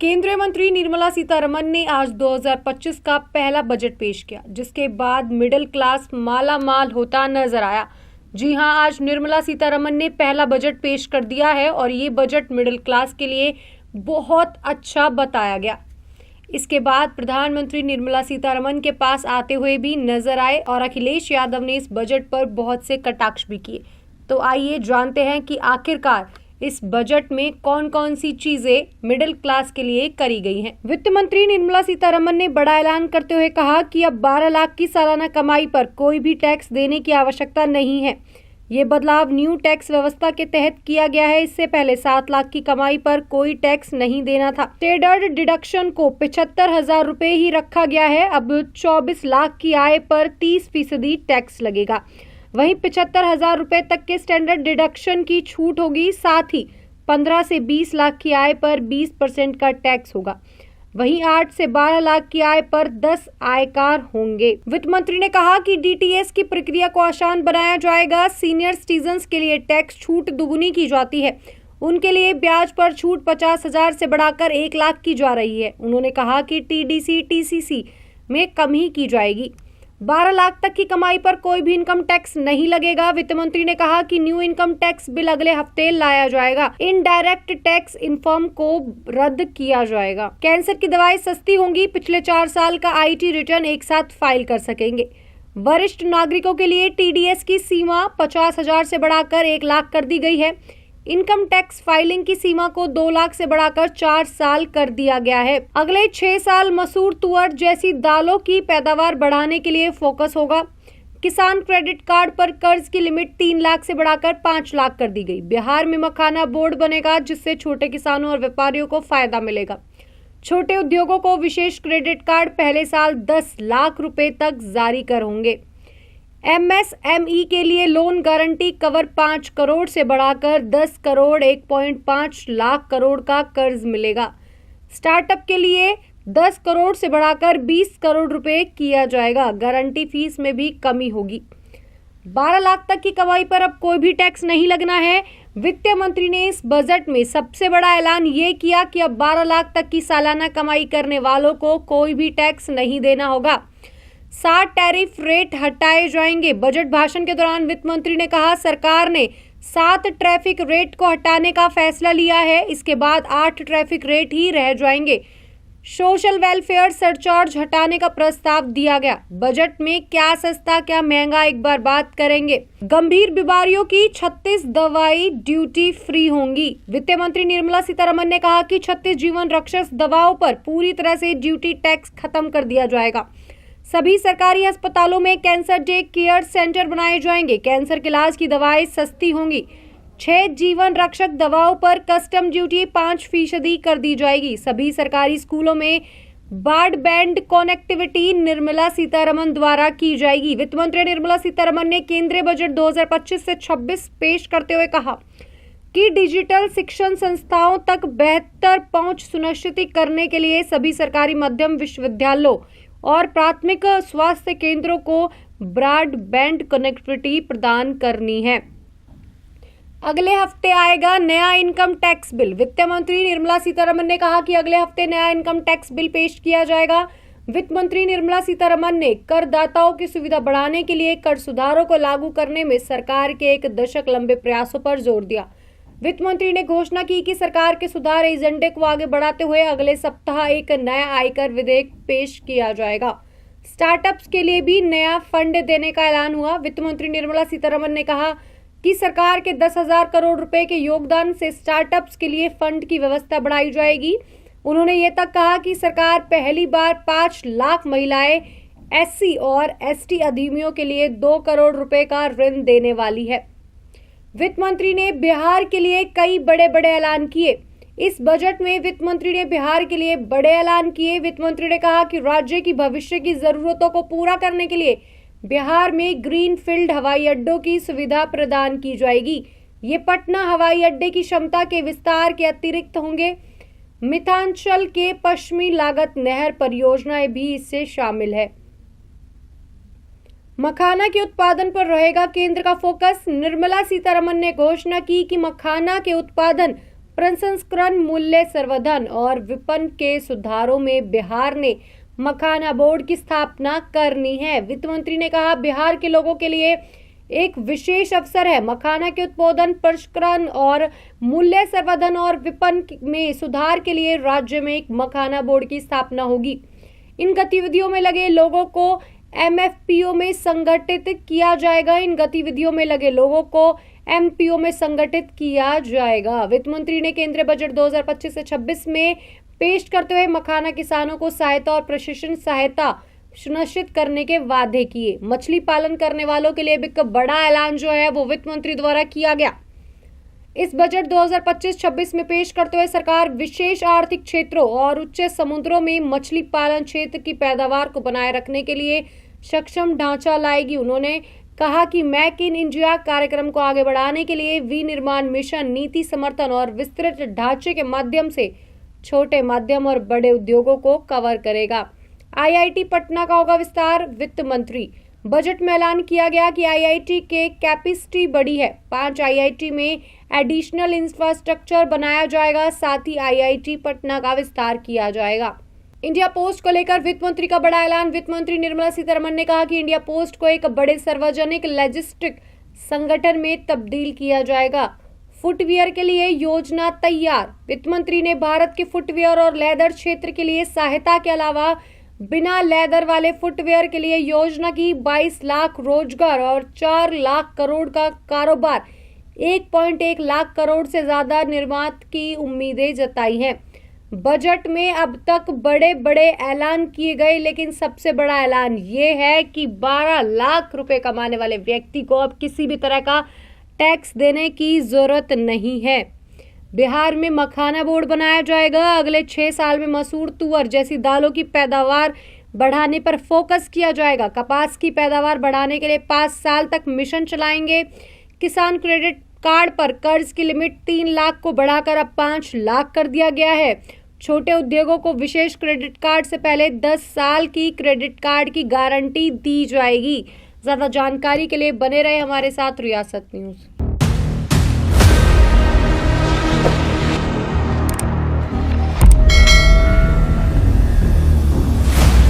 केंद्रीय मंत्री निर्मला सीतारमण ने आज 2025 का पहला बजट पेश किया, जिसके बाद मिडिल क्लास माला माल होता नजर आया। जी हां, आज निर्मला सीतारमण ने पहला बजट पेश कर दिया है और ये बजट मिडिल क्लास के लिए बहुत अच्छा बताया गया। इसके बाद प्रधानमंत्री निर्मला सीतारमण के पास आते हुए भी नजर आए और अखिलेश यादव ने इस बजट पर बहुत से कटाक्ष भी किए। तो आइए जानते हैं कि आखिरकार इस बजट में कौन कौन सी चीजें मिडिल क्लास के लिए करी गई हैं। वित्त मंत्री निर्मला सीतारमण ने बड़ा ऐलान करते हुए कहा कि अब 12 लाख की सालाना कमाई पर कोई भी टैक्स देने की आवश्यकता नहीं है। ये बदलाव न्यू टैक्स व्यवस्था के तहत किया गया है। इससे पहले 7 लाख की कमाई पर कोई टैक्स नहीं देना था। स्टैंडर्ड डिडक्शन को 75,000 रुपए ही रखा गया है। अब 24 लाख की आय पर 30% टैक्स लगेगा। वहीं 75,000 रुपए तक के स्टैंडर्ड डिडक्शन की छूट होगी। साथ ही 15 से 20 लाख की आय पर 20% का टैक्स होगा। वहीं 8 से 12 लाख की आय पर 10 आयकर होंगे। वित्त मंत्री ने कहा कि डीटीएस की प्रक्रिया को आसान बनाया जाएगा। सीनियर सिटीजन्स के लिए टैक्स छूट दुगुनी की जाती है। उनके लिए ब्याज पर छूट 50,000 से बढ़ाकर 1 लाख की जा रही है। उन्होंने कहा कि टीडीसी टीसीसी में कमी की जाएगी। 12 लाख तक की कमाई पर कोई भी इनकम टैक्स नहीं लगेगा। वित्त मंत्री ने कहा कि न्यू इनकम टैक्स बिल अगले हफ्ते लाया जाएगा। इनडायरेक्ट टैक्स इन्फॉर्म को रद्द किया जाएगा। कैंसर की दवाएं सस्ती होंगी। पिछले 4 साल का आईटी रिटर्न एक साथ फाइल कर सकेंगे। वरिष्ठ नागरिकों के लिए टीडीएस की सीमा 50,000 से बढ़ाकर 1 लाख कर दी गई है। इनकम टैक्स फाइलिंग की सीमा को 2 लाख से बढ़ाकर 4 साल कर दिया गया है। अगले 6 साल मसूर, तुअर जैसी दालों की पैदावार बढ़ाने के लिए फोकस होगा। किसान क्रेडिट कार्ड पर कर्ज की लिमिट 3 लाख से बढ़ाकर 5 लाख कर दी गई। बिहार में मखाना बोर्ड बनेगा, जिससे छोटे किसानों और व्यापारियों को फायदा मिलेगा। छोटे उद्योगों को विशेष क्रेडिट कार्ड पहले साल 10 लाख रुपए तक जारी कर होंगे। एमएसएमई के लिए लोन गारंटी कवर 5 करोड़ से बढ़ाकर 10 करोड़ 1.5 लाख करोड़ का कर्ज मिलेगा। स्टार्टअप के लिए 10 करोड़ से बढ़ाकर 20 करोड़ रुपए किया जाएगा। गारंटी फीस में भी कमी होगी। 12 लाख तक की कमाई पर अब कोई भी टैक्स नहीं लगना है। वित्त मंत्री ने इस बजट में सबसे बड़ा ऐलान ये किया कि अब 12 लाख तक की सालाना कमाई करने वालों को कोई भी टैक्स नहीं देना होगा। 7 टैरिफ रेट हटाए जाएंगे। बजट भाषण के दौरान वित्त मंत्री ने कहा, सरकार ने 7 ट्रैफिक रेट को हटाने का फैसला लिया है। इसके बाद 8 ट्रैफिक रेट ही रह जाएंगे। सोशल वेलफेयर सरचार्ज हटाने का प्रस्ताव दिया गया। बजट में क्या सस्ता क्या महंगा, एक बार बात करेंगे। गंभीर बीमारियों की 36 दवाई ड्यूटी फ्री होंगी। वित्त मंत्री निर्मला सीतारमण ने कहा कि 36 जीवन रक्षक दवाओं पर पूरी तरह से ड्यूटी टैक्स खत्म कर दिया जाएगा। सभी सरकारी अस्पतालों में कैंसर डे केयर सेंटर बनाए जाएंगे। कैंसर के इलाज की दवाएं सस्ती होंगी। 6 जीवन रक्षक दवाओं पर कस्टम ड्यूटी 5% कर दी जाएगी। सभी सरकारी स्कूलों में ब्रॉडबैंड कनेक्टिविटी निर्मला सीतारमण द्वारा की जाएगी। वित्त मंत्री निर्मला सीतारमण ने केंद्रीय बजट 2025 से 26 पेश करते हुए कहा कि डिजिटल शिक्षण संस्थाओं तक बेहतर पहुंच सुनिश्चित करने के लिए सभी सरकारी मध्यम विश्वविद्यालयों और प्राथमिक स्वास्थ्य केंद्रों को ब्रॉडबैंड कनेक्टिविटी प्रदान करनी है। अगले हफ्ते आएगा नया इनकम टैक्स बिल। वित्त मंत्री निर्मला सीतारमण ने कहा कि अगले हफ्ते नया इनकम टैक्स बिल पेश किया जाएगा। वित्त मंत्री निर्मला सीतारमण ने करदाताओं की सुविधा बढ़ाने के लिए कर सुधारों को लागू करने में सरकार के 1 दशक लंबे प्रयासों पर जोर दिया। वित्त मंत्री ने घोषणा की कि सरकार के सुधार एजेंडे को आगे बढ़ाते हुए अगले सप्ताह एक नया आयकर विधेयक पेश किया जाएगा। स्टार्टअप्स के लिए भी नया फंड देने का ऐलान हुआ। वित्त मंत्री निर्मला सीतारमण ने कहा कि सरकार के 10,000 करोड़ रुपए के योगदान से स्टार्टअप्स के लिए फंड की व्यवस्था बढ़ाई जाएगी। उन्होंने ये तक कहा कि सरकार पहली बार 5 लाख महिलाएं, एससी और एसटी अधिनियों के लिए 2 करोड़ रुपए का ऋण देने वाली है। वित्त मंत्री ने बिहार के लिए कई बड़े ऐलान किए। इस बजट में वित्त मंत्री ने बिहार के लिए बड़े ऐलान किए। वित्त मंत्री ने कहा कि राज्य की भविष्य की जरूरतों को पूरा करने के लिए बिहार में ग्रीनफील्ड हवाई अड्डों की सुविधा प्रदान की जाएगी। ये पटना हवाई अड्डे की क्षमता के विस्तार के अतिरिक्त होंगे। मिथिलांचल के पश्चिमी लागत नहर परियोजनाएं भी इससे शामिल है। मखाना के उत्पादन पर रहेगा केंद्र का फोकस। निर्मला सीतारमण ने घोषणा की कि मखाना के उत्पादन प्रसंस्करण, मूल्य संवर्धन और विपणन के सुधारों में बिहार ने मखाना बोर्ड की स्थापना करनी है। वित्त मंत्री ने कहा, बिहार के लोगों के लिए एक विशेष अवसर है। मखाना के उत्पादन, प्रसंस्करण और मूल्य संवर्धन और विपणन में सुधार के लिए राज्य में एक मखाना बोर्ड की स्थापना होगी। इन गतिविधियों में लगे लोगों को एमएफपीओ में संगठित किया जाएगा। एमपीओ में संगठित किया जाएगा। वित्त मंत्री ने केंद्रीय बजट 2025 से 26 में पेश करते हुए मखाना किसानों को सहायता और प्रशिक्षण सहायता सुनिश्चित करने के वादे किए। मछली पालन करने वालों के लिए भी एक बड़ा ऐलान जो है वो वित्त मंत्री द्वारा किया गया। इस बजट 2025-26 में पेश करते हुए सरकार विशेष आर्थिक क्षेत्रों और उच्च समुद्रों में मछली पालन क्षेत्र की पैदावार को बनाए रखने के लिए सक्षम ढांचा लाएगी। उन्होंने कहा कि मेक इन इंडिया कार्यक्रम को आगे बढ़ाने के लिए विनिर्माण मिशन नीति समर्थन और विस्तृत ढांचे के माध्यम से छोटे, मध्यम और बड़े उद्योगों को कवर करेगा। आईआईटी पटना का होगा विस्तार। वित्त मंत्री बजट में ऐलान किया गया कि आईआईटी के कैपेसिटी बढ़ी है। 5 आईआईटी में एडिशनल इंफ्रास्ट्रक्चर बनाया जाएगा। साथ ही आईआईटी पटना का विस्तार किया जाएगा। इंडिया पोस्ट को लेकर वित्त मंत्री का बड़ा ऐलान। वित्त मंत्री निर्मला सीतारमण ने कहा कि इंडिया पोस्ट को एक बड़े सार्वजनिक लॉजिस्टिक संगठन में तब्दील किया जाएगा। फुटवियर के लिए योजना तैयार। वित्त मंत्री ने भारत के फुटवियर और लेदर क्षेत्र के लिए सहायता के अलावा बिना लेदर वाले फुटवियर के लिए योजना की 22 लाख रोजगार और 4 लाख करोड़ का कारोबार, 1.1 लाख करोड़ से ज्यादा निर्यात की उम्मीदें जताई हैं। बजट में अब तक बड़े बड़े ऐलान किए गए, लेकिन सबसे बड़ा ऐलान ये है कि 12 लाख रुपए कमाने वाले व्यक्ति को अब किसी भी तरह का टैक्स देने की जरूरत नहीं है। बिहार में मखाना बोर्ड बनाया जाएगा। अगले 6 साल में मसूर, तुअर जैसी दालों की पैदावार बढ़ाने पर फोकस किया जाएगा। कपास की पैदावार बढ़ाने के लिए 5 साल तक मिशन चलाएंगे। किसान क्रेडिट कार्ड पर कर्ज की लिमिट 3 लाख को बढ़ाकर अब 5 लाख कर दिया गया है। छोटे उद्योगों को विशेष क्रेडिट कार्ड से पहले 10 साल की क्रेडिट कार्ड की गारंटी दी जाएगी। ज्यादा जानकारी के लिए बने रहे हमारे साथ रियासत न्यूज।